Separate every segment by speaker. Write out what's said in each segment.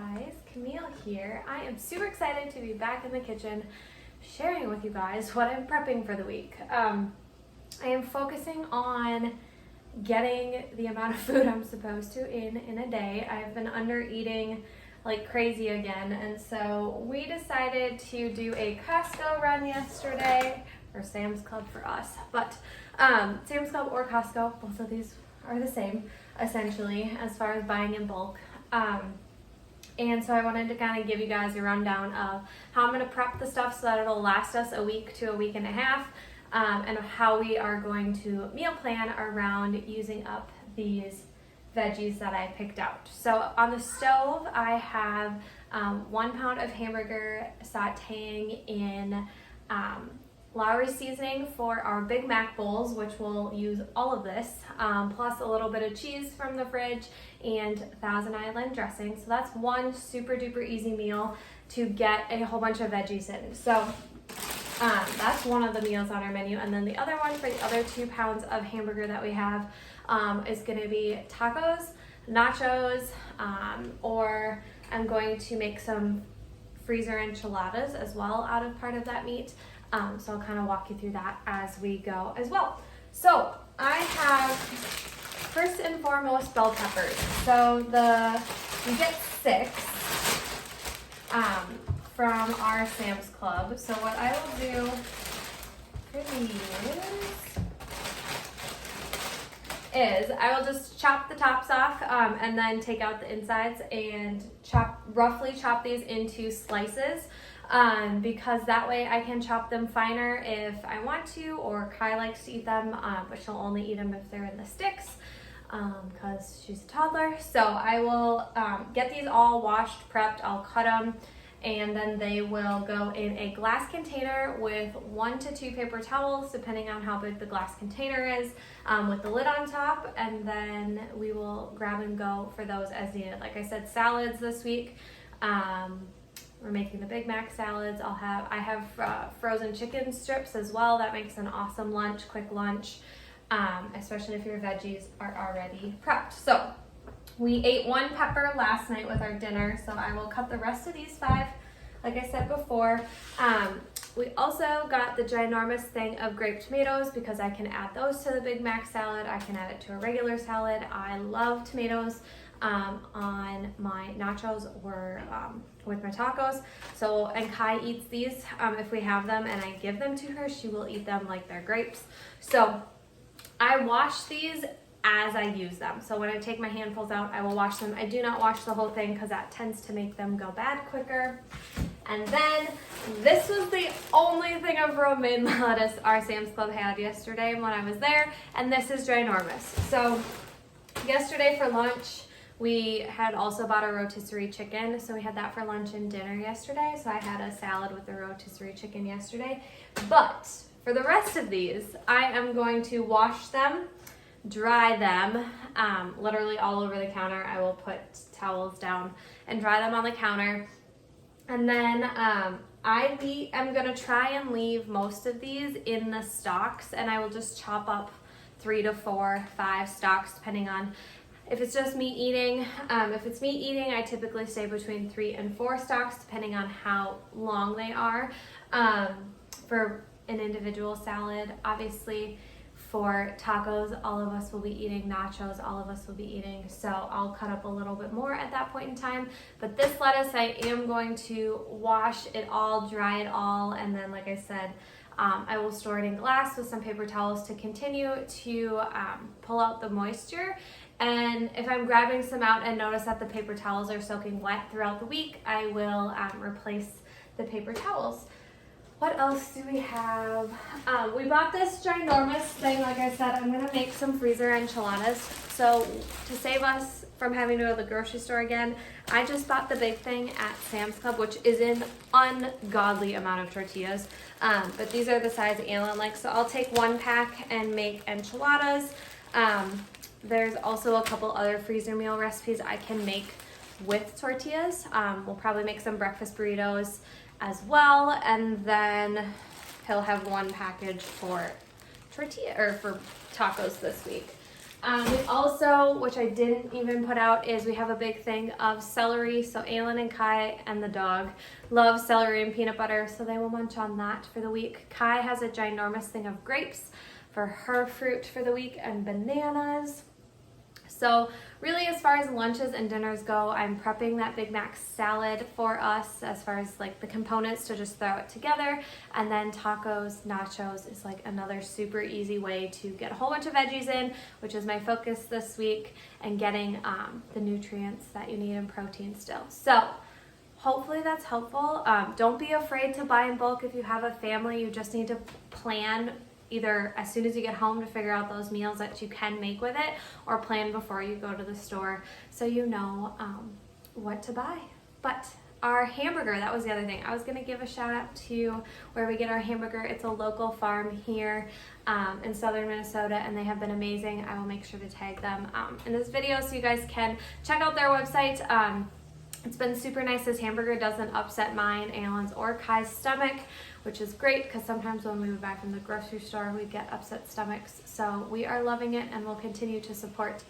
Speaker 1: guys, Camille here. I am super excited to be back in the kitchen sharing with you guys what I'm prepping for the week. I am focusing on getting the amount of food I'm supposed to in a day. I've been under eating like crazy again, and so we decided to do a Costco run yesterday, or Sam's Club for us, but Sam's Club or Costco, both of these are the same essentially as far as buying in bulk. And so I wanted to kind of give you guys a rundown of how I'm going to prep the stuff so that it'll last us a week to a week and a half, and how we are going to meal plan around using up these veggies that I picked out. So on the stove, I have 1 pound of hamburger sauteing in Lowry seasoning for our Big Mac bowls, which will use all of this, plus a little bit of cheese from the fridge and Thousand Island dressing. So that's one super duper easy meal to get a whole bunch of veggies in. So that's one of the meals on our menu. And then the other one for the other 2 pounds of hamburger that we have is going to be tacos, nachos, or I'm going to make some freezer enchiladas as well out of part of that meat. So I'll kind of walk you through that as we go as well. So I have, first and foremost, bell peppers. So we get 6 from our Sam's Club. So what I will do for these is I will just chop the tops off and then take out the insides and roughly chop these into slices. Because that way I can chop them finer if I want to, or Kai likes to eat them, but she'll only eat them if they're in the sticks, because she's a toddler. So I will get these all washed, prepped, I'll cut them, and then they will go in a glass container with 1 to 2 paper towels, depending on how big the glass container is, with the lid on top, and then we will grab and go for those as needed. Like I said, salads this week. We're making the Big Mac salads. I have frozen chicken strips as well. That makes an awesome lunch, quick lunch, especially if your veggies are already prepped. So we ate 1 pepper last night with our dinner, so I will cut the rest of these 5, like I said before. We also got the ginormous thing of grape tomatoes because I can add those to the Big Mac salad. I can add it to a regular salad. I love tomatoes on my nachos or with my tacos. So, and Kai eats these if we have them and I give them to her, she will eat them like they're grapes. So I wash these as I use them. So when I take my handfuls out, I will wash them. I do not wash the whole thing because that tends to make them go bad quicker. And then this was the only thing of romaine lettuce our Sam's Club had yesterday when I was there, and this is ginormous. So yesterday for lunch, we had also bought a rotisserie chicken, so we had that for lunch and dinner yesterday. So I had a salad with the rotisserie chicken yesterday. But for the rest of these, I am going to wash them, dry them, literally all over the counter. I will put towels down and dry them on the counter. And then I'm gonna try and leave most of these in the stalks, and I will just chop up 3 to 4, 5 stalks depending on if it's just meat eating. If it's meat eating, I typically stay between 3 and 4 stalks depending on how long they are. For an individual salad, obviously for tacos, all of us will be eating, nachos, all of us will be eating, so I'll cut up a little bit more at that point in time. But this lettuce, I am going to wash it all, dry it all, and then like I said, I will store it in glass with some paper towels to continue to pull out the moisture. And if I'm grabbing some out and notice that the paper towels are soaking wet throughout the week, I will replace the paper towels. What else do we have? We bought this ginormous thing. Like I said, I'm gonna make some freezer enchiladas. So to save us from having to go to the grocery store again, I just bought the big thing at Sam's Club, which is an ungodly amount of tortillas. But these are the size Alan likes. So I'll take 1 pack and make enchiladas. There's also a couple other freezer meal recipes I can make with tortillas. We'll probably make some breakfast burritos as well, and then he'll have 1 package for tortilla or for tacos this week. We also, which I didn't even put out, is we have a big thing of celery. So Aylin and Kai and the dog love celery and peanut butter, so they will munch on that for the week. Kai has a ginormous thing of grapes for her fruit for the week and bananas. So really, as far as lunches and dinners go, I'm prepping that Big Mac salad for us as far as like the components to just throw it together. And then tacos, nachos is like another super easy way to get a whole bunch of veggies in, which is my focus this week, and getting the nutrients that you need in protein still. So hopefully that's helpful. Don't be afraid to buy in bulk if you have a family. You just need to plan either as soon as you get home to figure out those meals that you can make with it, or plan before you go to the store so you know what to buy. But our hamburger, that was the other thing. I was gonna give a shout out to where we get our hamburger. It's a local farm here in southern Minnesota, and they have been amazing. I will make sure to tag them in this video so you guys can check out their website. It's been super nice. This hamburger doesn't upset mine, Aylin's, or Kai's stomach, which is great because sometimes when we move back from the grocery store, we get upset stomachs. So we are loving it, and we'll continue to support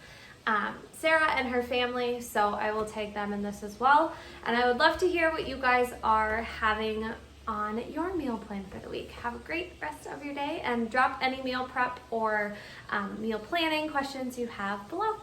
Speaker 1: Sarah and her family. So I will tag them in this as well. And I would love to hear what you guys are having on your meal plan for the week. Have a great rest of your day, and drop any meal prep or meal planning questions you have below.